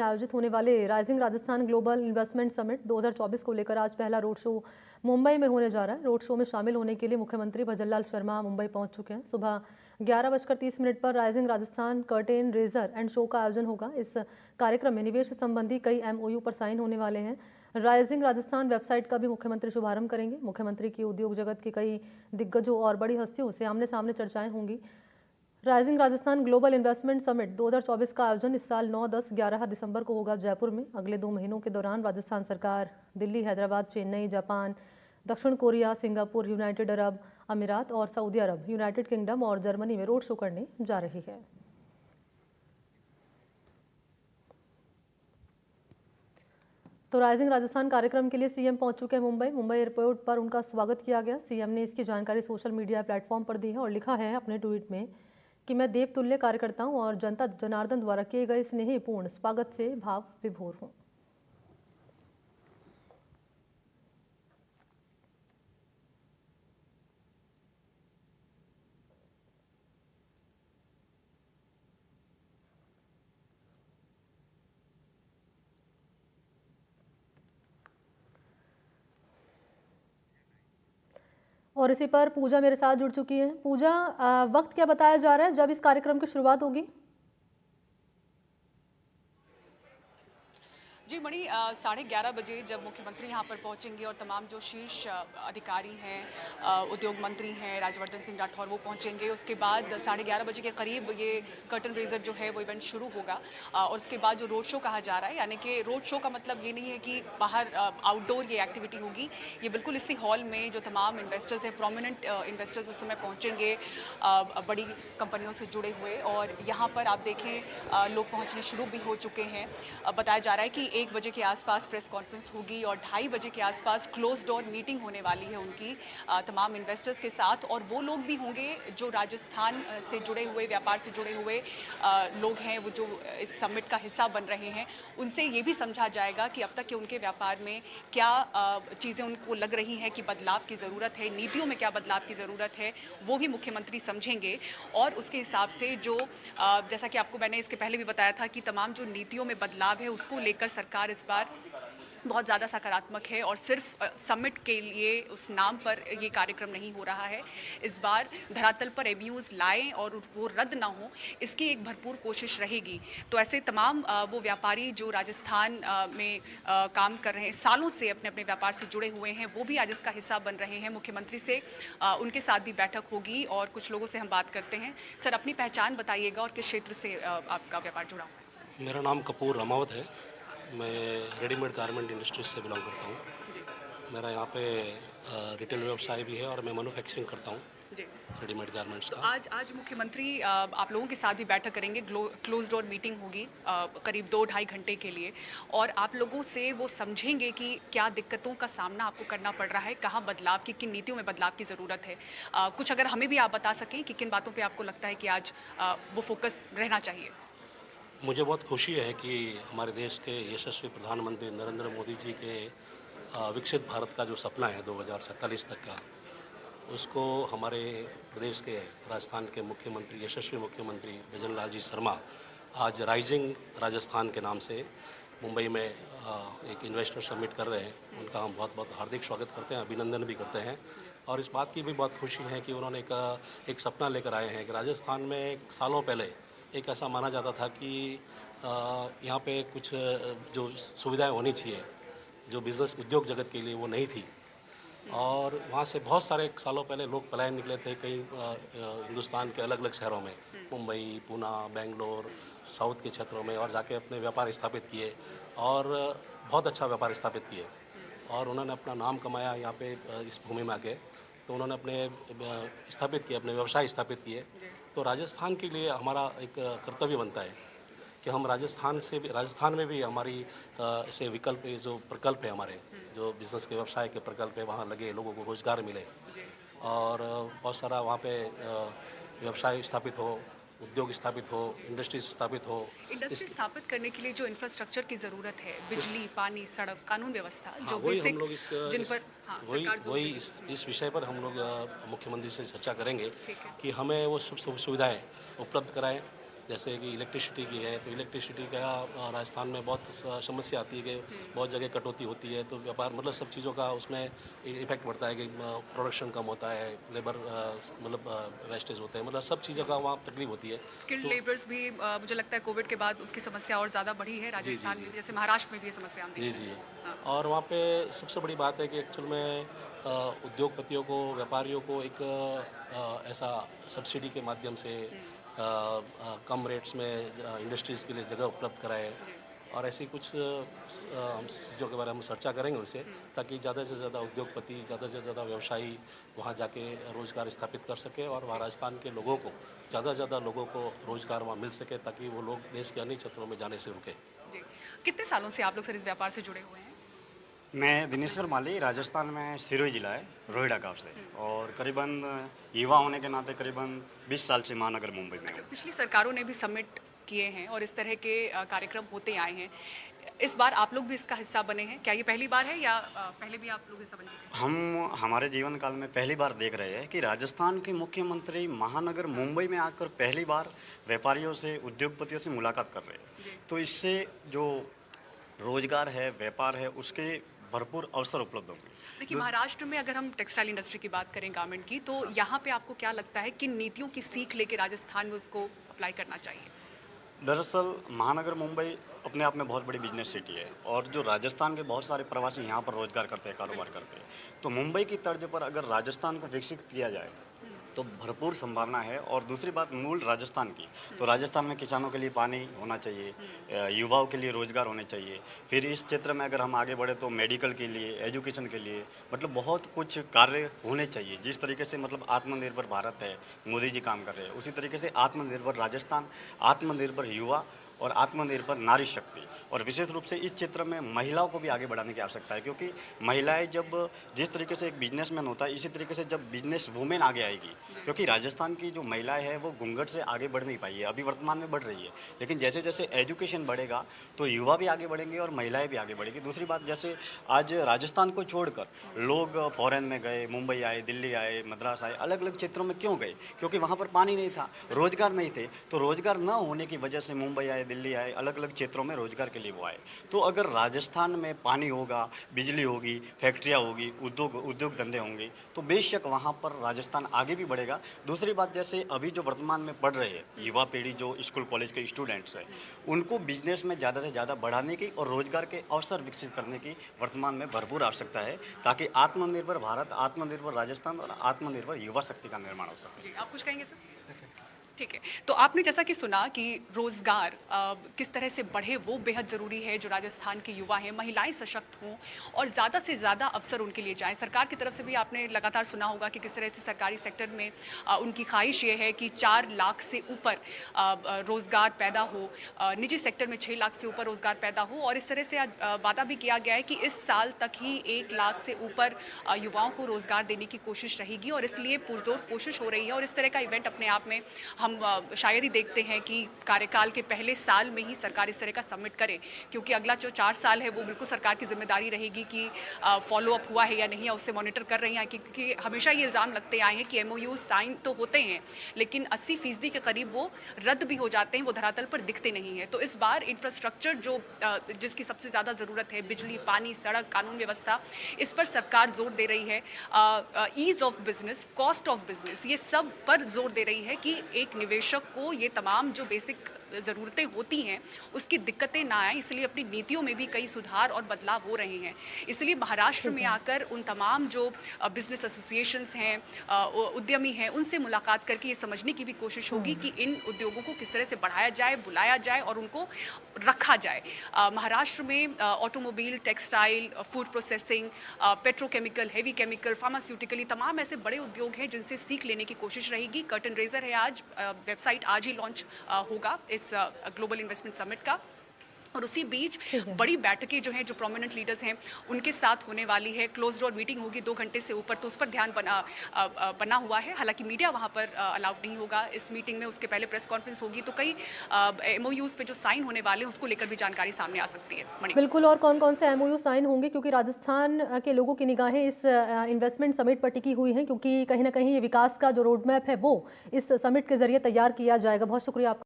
आयोजित होने वाले rising Rajasthan global investment summit 2024 को लेकर आज पहला रोड शो मुंबई में होने जा रहा है। रोड शो में शामिल होने के लिए मुख्यमंत्री भजनलाल शर्मा मुंबई पहुंच चुके हैं। सुबह 11:30 पर rising Rajasthan curtain raiser and show का आयोजन होगा। इस कार्यक्रम में निवेश संबंधी कई MOU पर साइन होने वाले हैं। राइजिंग राजस्थान वेबसाइट का भी मुख्यमंत्री शुभारंभ करेंगे। मुख्यमंत्री की उद्योग जगत के कई दिग्गजों और बड़ी हस्तियों से आमने सामने चर्चाएं होंगी। Rising Rajasthan global investment summit 2024 का आयोजन इस साल 9, 10, 11 दिसंबर को होगा जयपुर में। अगले 2 महीनों के दौरान राजस्थान सरकार दिल्ली, हैदराबाद, चेन्नई, जापान, दक्षिण कोरिया, सिंगापुर, यूनाइटेड अरब अमीरात और सऊदी अरब, यूनाइटेड किंगडम और जर्मनी में रोड शो करने जा रही है। तो राइजिंग राजस्थान कार्यक्रम के लिए सीएम पहुंच चुके हैं मुंबई एयरपोर्ट पर उनका स्वागत किया गया। सीएम ने इसकी जानकारी सोशल मीडिया प्लेटफॉर्म पर दी है और लिखा है अपने ट्वीट में कि मैं देवतुल्य कार्यकर्ताओं और जनता जनार्दन द्वारा किए गए स्नेहपूर्ण स्वागत से भाव विभोर हूं। और इसी पर पूजा मेरे साथ जुड़ चुकी है। पूजा, वक्त क्या बताया जा रहा है जब इस कार्यक्रम की शुरुआत होगी? जी मणि, 11:30 बजे जब मुख्यमंत्री यहाँ पर पहुँचेंगे और तमाम जो शीर्ष अधिकारी हैं, उद्योग मंत्री हैं, राज्यवर्धन सिंह राठौर, वो पहुँचेंगे। उसके बाद 11:30 बजे के करीब ये कर्टन रेजर जो है वो इवेंट शुरू होगा। और उसके बाद जो रोड शो कहा जा रहा है, यानी कि रोड शो का मतलब ये नहीं है कि बाहर आउटडोर ये एक्टिविटी होगी। ये बिल्कुल इसी हॉल में जो तमाम इन्वेस्टर्स हैं, प्रोमिनेंट इन्वेस्टर्स उस समय पहुँचेंगे, बड़ी कंपनियों से जुड़े हुए। और यहाँ पर आप देखें लोग पहुँचने शुरू भी हो चुके हैं। बताया जा रहा है कि 1 बजे के आसपास प्रेस कॉन्फ्रेंस होगी और 2:30 बजे के आसपास क्लोज डोर मीटिंग होने वाली है उनकी तमाम इन्वेस्टर्स के साथ। और वो लोग भी होंगे जो राजस्थान से जुड़े हुए, व्यापार से जुड़े हुए लोग हैं, वो जो इस समिट का हिस्सा बन रहे हैं। उनसे ये भी समझा जाएगा कि अब तक के उनके व्यापार में क्या चीज़ें उनको लग रही हैं कि बदलाव की ज़रूरत है, नीतियों में क्या बदलाव की ज़रूरत है, वो भी मुख्यमंत्री समझेंगे। और उसके हिसाब से जो जैसा कि आपको मैंने इसके पहले भी बताया था कि तमाम जो नीतियों में बदलाव है उसको लेकर सरकार इस बार बहुत ज़्यादा सकारात्मक है। और सिर्फ समिट के लिए उस नाम पर ये कार्यक्रम नहीं हो रहा है। इस बार धरातल पर MOUs लाएं और वो रद्द ना हो, इसकी एक भरपूर कोशिश रहेगी। तो ऐसे तमाम वो व्यापारी जो राजस्थान में काम कर रहे हैं, सालों से अपने अपने व्यापार से जुड़े हुए हैं, वो भी आज इसका हिस्सा बन रहे हैं। मुख्यमंत्री से उनके साथ भी बैठक होगी और कुछ लोगों से हम बात करते हैं। सर, अपनी पहचान बताइएगा और किस क्षेत्र से आपका व्यापार जुड़ा हुआ है? मेरा नाम कपूर रामावत है। मैं रेडीमेड गारमेंट इंडस्ट्री से बिलोंग करता हूँ। मेरा यहाँ पे रिटेल व्यवसाय भी है और मैं मैन्युफैक्चरिंग करता हूँ रेडीमेड गारमेंट्स का। आज मुख्यमंत्री आप लोगों के साथ भी बैठक करेंगे। क्लोज डोर मीटिंग होगी करीब 2-2.5 घंटे के लिए। और आप लोगों से वो समझेंगे कि क्या दिक्कतों का सामना आपको करना पड़ रहा है, कहाँ बदलाव की, किन नीतियों में बदलाव की ज़रूरत है। कुछ अगर हमें भी आप बता सकें कि किन बातों पर आपको लगता है कि आज वो फोकस रहना चाहिए। मुझे बहुत खुशी है कि हमारे देश के यशस्वी प्रधानमंत्री नरेंद्र मोदी जी के विकसित भारत का जो सपना है 2047 तक का, उसको हमारे प्रदेश के राजस्थान के मुख्यमंत्री, यशस्वी मुख्यमंत्री भजनलाल जी शर्मा आज राइजिंग राजस्थान के नाम से मुंबई में एक इन्वेस्टर समिट कर रहे हैं। उनका हम बहुत बहुत हार्दिक स्वागत करते हैं, अभिनंदन भी करते हैं। और इस बात की भी बहुत खुशी है कि उन्होंने एक सपना लेकर आए हैं कि राजस्थान में सालों पहले एक ऐसा माना जाता था कि यहाँ पे कुछ जो सुविधाएं होनी चाहिए, जो बिज़नेस उद्योग जगत के लिए, वो नहीं थी। और वहाँ से बहुत सारे सालों पहले लोग पलायन निकले थे कई हिंदुस्तान के अलग अलग शहरों में, मुंबई, पूना, बेंगलोर, साउथ के क्षेत्रों में, और जाके अपने व्यापार स्थापित किए और बहुत अच्छा व्यापार स्थापित किए। और उन्होंने अपना नाम कमाया यहाँ पे इस भूमि में आके। तो उन्होंने अपने स्थापित किए, अपने व्यवसाय स्थापित किए। तो राजस्थान के लिए हमारा एक कर्तव्य बनता है कि हम राजस्थान में भी हमारी ऐसे विकल्प, जो प्रकल्प है हमारे, जो बिज़नेस के व्यवसाय के प्रकल्प है, वहाँ लगे, लोगों को रोज़गार मिले और बहुत सारा वहाँ पे व्यवसाय स्थापित हो, उद्योग स्थापित हो, इंडस्ट्री स्थापित हो। इंडस्ट्री स्थापित करने के लिए जो इंफ्रास्ट्रक्चर की ज़रूरत है, बिजली, पानी, सड़क, कानून व्यवस्था, हाँ, जो वही बेसिक हम लोग जिन पर सरकार जोर वही दे रही है। इस विषय पर हम लोग मुख्यमंत्री से चर्चा करेंगे ठीक है। कि हमें वो सब सुविधाएं उपलब्ध कराएं जैसे कि इलेक्ट्रिसिटी की है, तो इलेक्ट्रिसिटी का राजस्थान में बहुत समस्या आती है कि बहुत जगह कटौती होती है, तो व्यापार मतलब सब चीज़ों का उसमें इफेक्ट पड़ता है कि प्रोडक्शन कम होता है, लेबर मतलब वेस्टेज होते हैं, मतलब सब चीज़ों का वहाँ तकलीफ होती है। स्किल्ड तो लेबर्स भी मुझे लगता है कोविड के बाद उसकी समस्या और ज़्यादा बढ़ी है राजस्थान में भी, जैसे महाराष्ट्र में भी ये समस्या हम जी देखते जी हैं। हाँ। और वहाँ पे सबसे बड़ी बात है कि एक्चुअल में उद्योगपतियों को, व्यापारियों को एक ऐसा सब्सिडी के माध्यम से कम रेट्स में इंडस्ट्रीज़ के लिए जगह उपलब्ध कराए, और ऐसी कुछ हम चीज़ों के बारे में चर्चा करेंगे उनसे, ताकि ज़्यादा से ज़्यादा उद्योगपति, ज़्यादा से ज़्यादा व्यवसायी वहाँ जाके रोज़गार स्थापित कर सके, और वहाँ राजस्थान के लोगों को, ज़्यादा से ज़्यादा लोगों को रोज़गार वहाँ मिल सके, ताकि वो लोग देश के अन्य क्षेत्रों में जाने से रुके। जी। कितने सालों से आप लोग सर इस व्यापार से जुड़े हुए हैं? मैं दिनेश्वर माली, राजस्थान में सिरोही जिला है, रोहिड़ा गाँव से, और करीबन युवा होने के नाते करीबन 20 साल से महानगर मुंबई में अच्छा, हूँ। पिछली सरकारों ने भी समिट किए हैं और इस तरह के कार्यक्रम होते आए हैं। इस बार आप लोग भी इसका हिस्सा बने हैं। क्या ये पहली बार है या पहले भी आप लोग हिस्सा बन चुके हैं? हम हमारे जीवन काल में पहली बार देख रहे हैं कि राजस्थान के मुख्यमंत्री महानगर मुंबई में आकर पहली बार व्यापारियों से, उद्योगपतियों से मुलाकात कर रहे जी। हैं। तो इससे जो रोजगार है, व्यापार है, उसके भरपूर अवसर उपलब्ध होंगे। देखिए, महाराष्ट्र में अगर हम टेक्सटाइल इंडस्ट्री की बात करें, गारमेंट की, तो यहाँ पे आपको क्या लगता है किन नीतियों की सीख लेके राजस्थान में उसको अप्लाई करना चाहिए? दरअसल महानगर मुंबई अपने आप में बहुत बड़ी बिजनेस सिटी है, और जो राजस्थान के बहुत सारे प्रवासी यहाँ पर रोजगार करते हैं, कारोबार करते हैं। तो मुंबई की तर्ज पर अगर राजस्थान को विकसित किया जाए तो भरपूर संभावना है। और दूसरी बात मूल राजस्थान की, तो राजस्थान में किसानों के लिए पानी होना चाहिए, युवाओं के लिए रोजगार होने चाहिए। फिर इस क्षेत्र में अगर हम आगे बढ़े तो मेडिकल के लिए, एजुकेशन के लिए, मतलब बहुत कुछ कार्य होने चाहिए। जिस तरीके से मतलब आत्मनिर्भर भारत है, मोदी जी काम कर रहे हैं, उसी तरीके से आत्मनिर्भर राजस्थान, आत्मनिर्भर युवा और आत्मनिर्भर नारी शक्ति, और विशेष रूप से इस क्षेत्र में महिलाओं को भी आगे बढ़ाने की आवश्यकता है। क्योंकि महिलाएं जब जिस तरीके से एक बिजनेसमैन होता है, इसी तरीके से जब बिजनेस वुमेन आगे आएगी, क्योंकि राजस्थान की जो महिलाएं हैं वो घूंघट से आगे बढ़ नहीं पाई है, अभी वर्तमान में बढ़ रही है, लेकिन जैसे जैसे एजुकेशन बढ़ेगा तो युवा भी आगे बढ़ेंगे और महिलाएं भी आगे बढ़ेंगी। दूसरी बात, जैसे आज राजस्थान को छोड़कर लोग फॉरेन में गए, मुंबई आए, दिल्ली आए, मद्रास आए, अलग अलग क्षेत्रों में क्यों गए? क्योंकि वहाँ पर पानी नहीं था, रोजगार नहीं थे। तो रोजगार न होने की वजह से मुंबई आए, दिल्ली आए, अलग अलग क्षेत्रों में रोजगार के लिए वो आए। तो अगर राजस्थान में पानी होगा, बिजली होगी, फैक्ट्रियाँ होगी, उद्योग धंधे होंगे, तो बेशक वहाँ पर राजस्थान आगे भी बढ़ेगा। दूसरी बात, जैसे अभी जो वर्तमान में पढ़ रहे हैं युवा पीढ़ी, जो स्कूल कॉलेज के स्टूडेंट्स हैं, उनको बिजनेस में ज़्यादा से ज़्यादा बढ़ाने की और रोजगार के अवसर विकसित करने की वर्तमान में भरपूर आवश्यकता है, ताकि आत्मनिर्भर भारत, आत्मनिर्भर राजस्थान और आत्मनिर्भर युवा शक्ति का निर्माण हो सके। जी, आप कुछ कहेंगे सर? ठीक है, तो आपने जैसा कि सुना कि रोजगार किस तरह से बढ़े वो बेहद ज़रूरी है। जो राजस्थान के युवा हैं, महिलाएं सशक्त हों और ज़्यादा से ज़्यादा अवसर उनके लिए जाएं। सरकार की तरफ से भी आपने लगातार सुना होगा कि किस तरह से सरकारी सेक्टर में उनकी ख्वाहिश ये है कि 4 लाख से ऊपर रोज़गार पैदा हो, निजी सेक्टर में 6 लाख से ऊपर रोज़गार पैदा हो, और इस तरह से वादा भी किया गया है कि इस साल तक ही 1 लाख से ऊपर युवाओं को रोज़गार देने की कोशिश रहेगी, और इसलिए पुरजोर कोशिश हो रही है। और इस तरह का इवेंट अपने आप में हम शायद ही देखते हैं कि कार्यकाल के पहले साल में ही सरकार इस तरह का सबमिट करे, क्योंकि अगला जो 4 साल है वो बिल्कुल सरकार की जिम्मेदारी रहेगी कि फॉलो अप हुआ है या नहीं, या उससे मॉनिटर कर रही हैं। क्योंकि हमेशा ये इल्ज़ाम लगते आए हैं कि एमओयू साइन तो होते हैं, लेकिन 80% के करीब वो रद्द भी हो जाते हैं, वो धरातल पर दिखते नहीं हैं। तो इस बार इंफ्रास्ट्रक्चर जो जिसकी सबसे ज़्यादा ज़रूरत है, बिजली, पानी, सड़क, कानून व्यवस्था, इस पर सरकार जोर दे रही है। Ease of business, cost of business, ये सब पर जोर दे रही है कि एक निवेशक को ये तमाम जो बेसिक ज़रूरतें होती हैं उसकी दिक्कतें ना आए, इसलिए अपनी नीतियों में भी कई सुधार और बदलाव हो रहे हैं। इसलिए महाराष्ट्र में आकर उन तमाम जो बिजनेस एसोसिएशंस हैं, उद्यमी हैं, उनसे मुलाकात करके ये समझने की भी कोशिश होगी कि इन उद्योगों को किस तरह से बढ़ाया जाए, बुलाया जाए और उनको रखा जाए। महाराष्ट्र में automobile, textile, food processing, petrochemical, heavy chemical, pharmaceutical, तमाम ऐसे बड़े उद्योग हैं जिनसे सीख लेने की कोशिश रहेगी। कर्टन रेजर है आज, वेबसाइट आज ही लॉन्च होगा इस ग्लोबल इन्वेस्टमेंट समिट का, और उसी बीच बड़ी बैठकें जो हैं, जो प्रोमिनेंट लीडर्स हैं उनके साथ होने वाली है। क्लोज डोर मीटिंग होगी 2 घंटे से ऊपर, तो उस पर ध्यान बना हुआ है। हालांकि मीडिया वहां पर अलाउड नहीं होगा इस मीटिंग में। उसके पहले प्रेस कॉन्फ्रेंस होगी, तो कई एमओयूज पे जो साइन होने वाले हैं उसको लेकर भी जानकारी सामने आ सकती है। मणि, बिल्कुल, और कौन कौन से एमओयू साइन होंगे, क्योंकि राजस्थान के लोगों की निगाहें इस इन्वेस्टमेंट समिट पर टिकी हुई हैं, क्योंकि कहीं ना कहीं ये विकास का जो रोड मैप है वो इस समिट के जरिए तैयार किया जाएगा। बहुत शुक्रिया आपका।